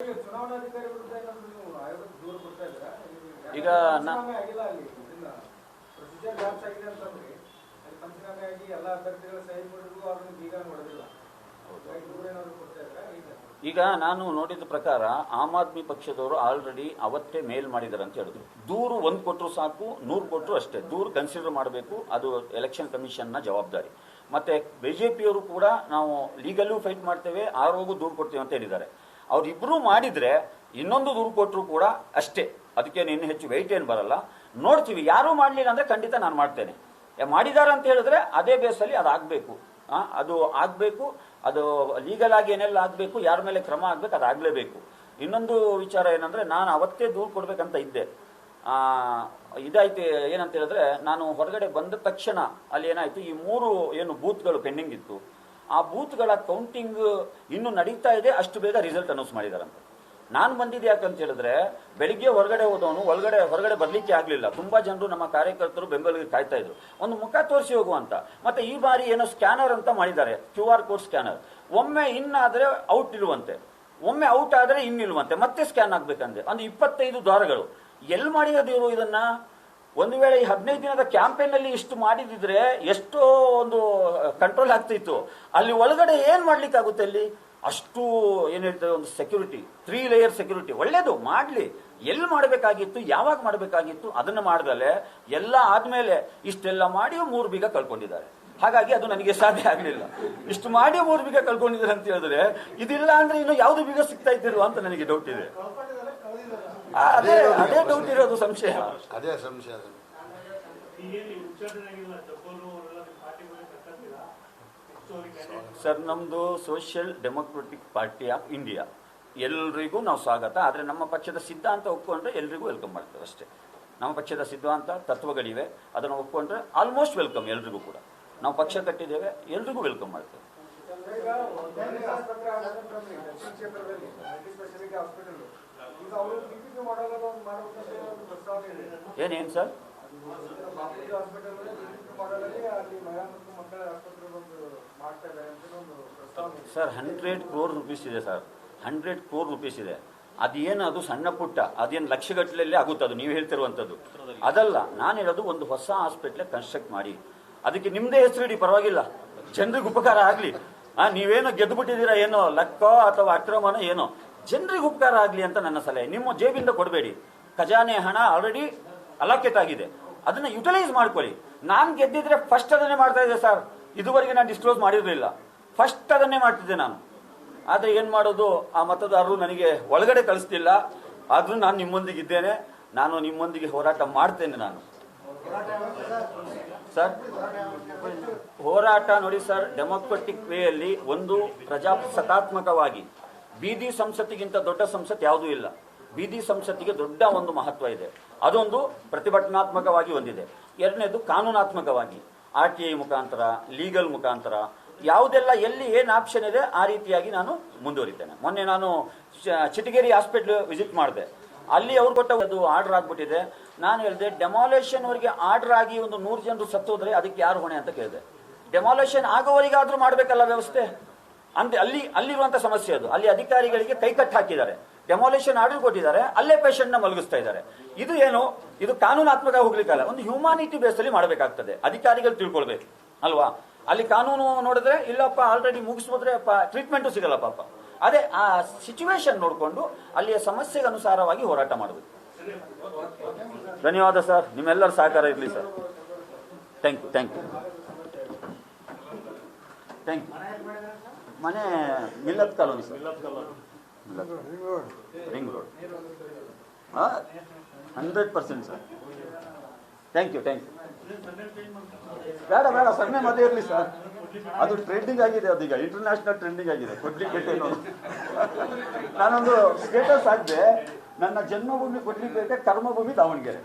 ಈಗ ಈಗ ನಾನು ನೋಡಿದ ಪ್ರಕಾರ ಆಮ್ ಆದ್ಮಿ ಪಕ್ಷದವರು ಆಲ್ರೆಡಿ ಅವತ್ತೇ ಮೇಲ್ ಮಾಡಿದ್ದಾರೆ ಅಂತ ಹೇಳಿದ್ರು. ದೂರು 1 ಕೊಟ್ಟರು ಸಾಕು, 100 ಕೊಟ್ಟರು ಅಷ್ಟೇ. ದೂರು ಕನ್ಸಿಡರ್ ಮಾಡಬೇಕು, ಅದು ಎಲೆಕ್ಷನ್ ಕಮಿಷನ್ನ ಜವಾಬ್ದಾರಿ. ಮತ್ತೆ ಬಿಜೆಪಿಯವರು ಕೂಡ ನಾವು ಲೀಗಲ್ಲೂ ಫೈಟ್ ಮಾಡ್ತೇವೆ, ಆರೋಗೂ ದೂರು ಕೊಡ್ತೇವೆ ಅಂತ ಹೇಳಿದ್ದಾರೆ. ಅವ್ರಿಬ್ರು ಮಾಡಿದ್ರೆ ಇನ್ನೊಂದು ದೂರು ಕೊಟ್ಟರು ಕೂಡ ಅಷ್ಟೇ, ಅದಕ್ಕೇನು ಇನ್ನು ಹೆಚ್ಚು ವೆಯ್ಟ್ ಏನು ಬರಲ್ಲ. ನೋಡ್ತೀವಿ. ಯಾರೂ ಮಾಡಲಿಲ್ಲ ಅಂದ್ರೆ ಖಂಡಿತ ನಾನು ಮಾಡ್ತೇನೆ. ಮಾಡಿದ್ದಾರೆ ಅಂತ ಹೇಳಿದ್ರೆ ಅದೇ ಬೇಸಲ್ಲಿ ಅದು ಆಗಬೇಕು, ಅದು ಆಗಬೇಕು. ಅದು ಲೀಗಲ್ ಆಗಿ ಏನೆಲ್ಲ ಆಗಬೇಕು, ಯಾರ ಮೇಲೆ ಕ್ರಮ ಆಗಬೇಕು, ಅದು ಆಗಲೇಬೇಕು. ಇನ್ನೊಂದು ವಿಚಾರ ಏನಂದ್ರೆ, ನಾನು ಅವತ್ತೇ ದೂರು ಕೊಡ್ಬೇಕಂತ ಇದ್ದೆ. ಇದಾಯ್ತು. ಏನಂತ ಹೇಳಿದ್ರೆ, ನಾನು ಹೊರಗಡೆ ಬಂದ ತಕ್ಷಣ ಅಲ್ಲಿ ಏನಾಯ್ತು, ಈ 3 ಏನು ಬೂತ್ಗಳು ಪೆಂಡಿಂಗ್ ಇತ್ತು, ಆ ಬೂತ್ಗಳ ಕೌಂಟಿಂಗ್ ಇನ್ನು ನಡೀತಾ ಇದೆ. ಅಷ್ಟು ಬೇಗ ರಿಸಲ್ಟ್ ಅನೌನ್ಸ್ ಮಾಡಿದಾರಂತ. ನಾನು ಬಂದಿದ್ದೆ ಯಾಕಂತ ಹೇಳಿದ್ರೆ, ಬೆಳಿಗ್ಗೆ ಹೊರಗಡೆ ಹೋದವನು ಹೊರಗಡೆ ಬರ್ಲಿಕ್ಕೆ ಆಗ್ಲಿಲ್ಲ. ತುಂಬಾ ಜನರು ನಮ್ಮ ಕಾರ್ಯಕರ್ತರು ಬೆಂಬಲಿಗೆ ಕಾಯ್ತಾ ಇದ್ರು, ಒಂದು ಮುಖ ತೋರಿಸಿ ಹೋಗುವಂತ. ಮತ್ತೆ ಈ ಬಾರಿ ಏನೋ ಸ್ಕ್ಯಾನರ್ ಅಂತ ಮಾಡಿದ್ದಾರೆ, QR ಕೋಡ್ ಸ್ಕ್ಯಾನರ್. ಒಮ್ಮೆ ಇನ್ ಆದ್ರೆ ಔಟ್ ಇರುವಂತೆ, ಒಮ್ಮೆ ಔಟ್ ಆದ್ರೆ ಇನ್ನಿಲ್ವಂತೆ, ಮತ್ತೆ ಸ್ಕ್ಯಾನ್ ಆಗ್ಬೇಕಂದ್ರೆ ಒಂದು 25 ದ್ವಾರಗಳು. ಎಲ್ಲಿ ಮಾಡಿರೋದು ಇದನ್ನ? ಒಂದು ವೇಳೆ ಈ 15 ದಿನದ ಕ್ಯಾಂಪೇನ್ ಅಲ್ಲಿ ಇಷ್ಟು ಮಾಡಿದಿದ್ರೆ ಎಷ್ಟೋ ಒಂದು ಕಂಟ್ರೋಲ್ ಆಗ್ತಿತ್ತು. ಅಲ್ಲಿ ಒಳಗಡೆ ಏನ್ ಮಾಡ್ಲಿಕ್ಕಾಗುತ್ತೆ? ಅಲ್ಲಿ ಅಷ್ಟು ಏನ್ ಹೇಳ್ತಾರೆ, ಒಂದು ಸೆಕ್ಯೂರಿಟಿ, 3 ಲೇಯರ್ ಸೆಕ್ಯೂರಿಟಿ. ಒಳ್ಳೇದು, ಮಾಡ್ಲಿ. ಎಲ್ಲಿ ಮಾಡಬೇಕಾಗಿತ್ತು, ಯಾವಾಗ ಮಾಡಬೇಕಾಗಿತ್ತು, ಅದನ್ನ ಮಾಡ್ದಲೆ ಎಲ್ಲ ಆದ್ಮೇಲೆ ಇಷ್ಟೆಲ್ಲ ಮಾಡಿ 3 ಬೀಗ ಕಳ್ಕೊಂಡಿದ್ದಾರೆ. ಹಾಗಾಗಿ ಅದು ನನಗೆ ಸಾಧ್ಯ ಆಗಲಿಲ್ಲ. ಇಷ್ಟು ಮಾಡಿ 3 ಬೀಗ ಕಳ್ಕೊಂಡಿದ್ದಾರೆ ಅಂತ ಹೇಳಿದ್ರೆ, ಇದಿಲ್ಲ ಅಂದ್ರೆ ಇನ್ನು ಯಾವ್ದು ಬೀಗ ಸಿಗ್ತಾ ಇದ್ದಿರುವ ಅಂತ ನನಗೆ ಡೌಟ್ ಇದೆ. ಅದೇ ಡೌಟ್ ಇರೋದು, ಸಂಶಯ. ಅದೇ ಸಂಶಯ. ಸರ್, ನಮ್ದು social democratic party of India. ಎಲ್ರಿಗೂ ನಾವು ಸ್ವಾಗತ. ಆದ್ರೆ ನಮ್ಮ ಪಕ್ಷದ ಸಿದ್ಧಾಂತ ಒಪ್ಕೊಂಡ್ರೆ ಎಲ್ರಿಗೂ ವೆಲ್ಕಮ್ ಮಾಡ್ತೇವೆ ಅಷ್ಟೇ. ನಮ್ಮ ಪಕ್ಷದ ಸಿದ್ಧಾಂತ ತತ್ವಗಳಿವೆ, ಅದನ್ನು ಒಪ್ಕೊಂಡ್ರೆ ಆಲ್ಮೋಸ್ಟ್ ವೆಲ್ಕಮ್ ಎಲ್ರಿಗೂ ಕೂಡ. ನಾವು ಪಕ್ಷ ಕಟ್ಟಿದ್ದೇವೆ, ಎಲ್ರಿಗೂ ವೆಲ್ಕಮ್ ಮಾಡ್ತೇವೆ. ಏನೇನು ಸರ್? ಸರ್, 100 crore rupees ಇದೆ ಸರ್. 100 crore rupees ಇದೆ. ಅದೇನು, ಅದು ಸಣ್ಣ ಪುಟ್ಟ, ಅದೇನು ಲಕ್ಷಗಟ್ಟಲೆ ಆಗುತ್ತೆ. ಅದು ನೀವು ಹೇಳ್ತಿರುವಂತದ್ದು ಅದಲ್ಲ. ನಾನು ಹೇಳೋದು, ಒಂದು ಹೊಸ ಹಾಸ್ಪಿಟ್ಲ್ ಕನ್ಸ್ಟ್ರಕ್ಟ್ ಮಾಡಿ, ಅದಕ್ಕೆ ನಿಮ್ದೇ ಹೆಸರಿಡಿ, ಪರವಾಗಿಲ್ಲ, ಜನರಿಗೆ ಉಪಕಾರ ಆಗ್ಲಿ. ನೀವೇನೋ ಗೆದ್ದು ಬಿಟ್ಟಿದ್ದೀರಾ, ಏನೋ ಲಕ್ಕೋ ಅಥವಾ ಅಕ್ರಮನೋ ಏನೋ, ಜನರಿಗೆ ಉಪಕಾರ ಆಗ್ಲಿ ಅಂತ ನನ್ನ ಸಲಹೆ. ನಿಮ್ಮ ಜೇಬಿಂದ ಕೊಡಬೇಡಿ. ಖಜಾನೆ ಹಣ ಆಲ್ರೆಡಿ ಅಲೋಕೇಟ್ ಆಗಿದೆ, ಅದನ್ನ ಯುಟಿಲೈಸ್ ಮಾಡ್ಕೊಳ್ಳಿ. ನಾನು ಗೆದ್ದಿದ್ರೆ ಫಸ್ಟ್ ಅದನ್ನೇ ಮಾಡ್ತಾ ಇದ್ದೆ ಸರ್. ಇದುವರೆಗೆ ನಾನು ಡಿಸ್ಕ್ಲೋಸ್ ಮಾಡಿರಲಿಲ್ಲ, ಫಸ್ಟ್ ಅದನ್ನೇ ಮಾಡ್ತಿದ್ದೆ ನಾನು. ಆದ್ರೆ ಏನ್ ಮಾಡೋದು, ಆ ಮತದಾರರು ನನಗೆ ಒಳಗಡೆ ಕಳಿಸ್ತಿಲ್ಲ. ಆದ್ರೂ ನಾನು ನಿಮ್ಮೊಂದಿಗಿದ್ದೇನೆ, ನಾನು ನಿಮ್ಮೊಂದಿಗೆ ಹೋರಾಟ ಮಾಡ್ತೇನೆ. ನಾನು ಸರ್, ಹೋರಾಟ ನೋಡಿ ಸರ್, ಡೆಮೊಕ್ರೆಟಿಕ್ ವೇಯಲ್ಲಿ, ಒಂದು ಪ್ರಜಾಸತ್ತಾತ್ಮಕವಾಗಿ. ಬೀದಿ ಸಂಸತ್ತಿಗಿಂತ ದೊಡ್ಡ ಸಂಸತ್ ಯಾವುದೂ ಇಲ್ಲ. ಬೀದಿ ಸಂಸತ್ತಿಗೆ ದೊಡ್ಡ ಒಂದು ಮಹತ್ವ ಇದೆ. ಅದೊಂದು ಪ್ರತಿಭಟನಾತ್ಮಕವಾಗಿ ಹೊಂದಿದೆ. ಎರಡನೇದು ಕಾನೂನಾತ್ಮಕವಾಗಿ, RTI ಮುಖಾಂತರ, ಲೀಗಲ್ ಮುಖಾಂತರ, ಯಾವುದೆಲ್ಲ ಎಲ್ಲಿ ಏನು ಆಪ್ಷನ್ ಇದೆ ಆ ರೀತಿಯಾಗಿ ನಾನು ಮುಂದುವರಿತೇನೆ. ಮೊನ್ನೆ ನಾನು ಚಿಟಗೇರಿ ಹಾಸ್ಪಿಟ್ಲ್ ವಿಸಿಟ್ ಮಾಡಿದೆ. ಅಲ್ಲಿ ಅವ್ರು ಕೊಟ್ಟ ಅದು ಆರ್ಡರ್ ಆಗ್ಬಿಟ್ಟಿದೆ. ನಾನು ಹೇಳಿದೆ, ಡೆಮಾಲೇಷನ್ ಅವರಿಗೆ ಆರ್ಡರ್ ಆಗಿ ಒಂದು 100 ಜನರು ಸತ್ತೋದ್ರೆ ಅದಕ್ಕೆ ಯಾರು ಹೊಣೆ ಅಂತ ಕೇಳಿದೆ. ಡೆಮಾಲೇಷನ್ ಆಗೋವರೆಗಾದ್ರೂ ಮಾಡಬೇಕಲ್ಲ ವ್ಯವಸ್ಥೆ ಅಂತ. ಅಲ್ಲಿರುವಂತ ಸಮಸ್ಯೆ ಅದು. ಅಲ್ಲಿ ಅಧಿಕಾರಿಗಳಿಗೆ ಕೈಕಟ್ಟು ಹಾಕಿದ್ದಾರೆ, ಡೆಮಾಲೇಷನ್ ಆರ್ಡರ್ ಕೊಟ್ಟಿದ್ದಾರೆ, ಅಲ್ಲೇ ಪೇಷಂಟ್ ನ ಮಲಗಿಸ್ತಾ ಇದ್ದಾರೆ. ಇದು ಏನು, ಇದು ಕಾನೂನಾತ್ಮಕ ಹೋಗ್ಲಿಕ್ಕಲ್ಲ, ಒಂದು ಹ್ಯೂಮಾನಿಟಿ ಬೇಸ್ ಅಲ್ಲಿ ಮಾಡಬೇಕಾಗ್ತದೆ. ಅಧಿಕಾರಿಗಳು ತಿಳ್ಕೊಳ್ಬೇಕು ಅಲ್ವಾ? ಅಲ್ಲಿ ಕಾನೂನು ನೋಡಿದ್ರೆ, ಇಲ್ಲಪ್ಪ ಆಲ್ರೆಡಿ ಮುಗಿಸ್ಬೋದ್ರೆ ಟ್ರೀಟ್ಮೆಂಟು ಸಿಗಲ್ಲ ಪಾಪ. ಅದೇ ಆ ಸಿಚುವೇಶನ್ ನೋಡಿಕೊಂಡು ಅಲ್ಲಿಯ ಸಮಸ್ಯೆಗೆ ಅನುಸಾರವಾಗಿ ಹೋರಾಟ ಮಾಡಬೇಕು. ಧನ್ಯವಾದ ಸರ್, ನಿಮ್ಮೆಲ್ಲರ ಸಹಕಾರ ಇರಲಿ sir. Thank you, thank you, thank you. ಮನೆ Millat colony sir, ring road. 100% sir. Thank you, thank you. ಬೇಡ ಬೇಡ, ಸನ್ನೆ ಮದುವೆ ಇರಲಿ ಸರ್. ಅದು ಟ್ರೆಂಡಿಂಗ್ ಆಗಿದೆ, ಅದೀಗ ಇಂಟರ್ನ್ಯಾಷನಲ್ ಟ್ರೆಂಡಿಂಗ್ ಆಗಿದೆ. ಕೊಡ್ಲಿಪೇಟೆ ನಾನೊಂದು ಸ್ಟೇಟಸ್ ಹಾಕಿದೆ, ನನ್ನ ಜನ್ಮಭೂಮಿ ಕೊಡ್ಲಿಪೇಟೆ, ಕರ್ಮಭೂಮಿ ದಾವಣಗೆರೆ.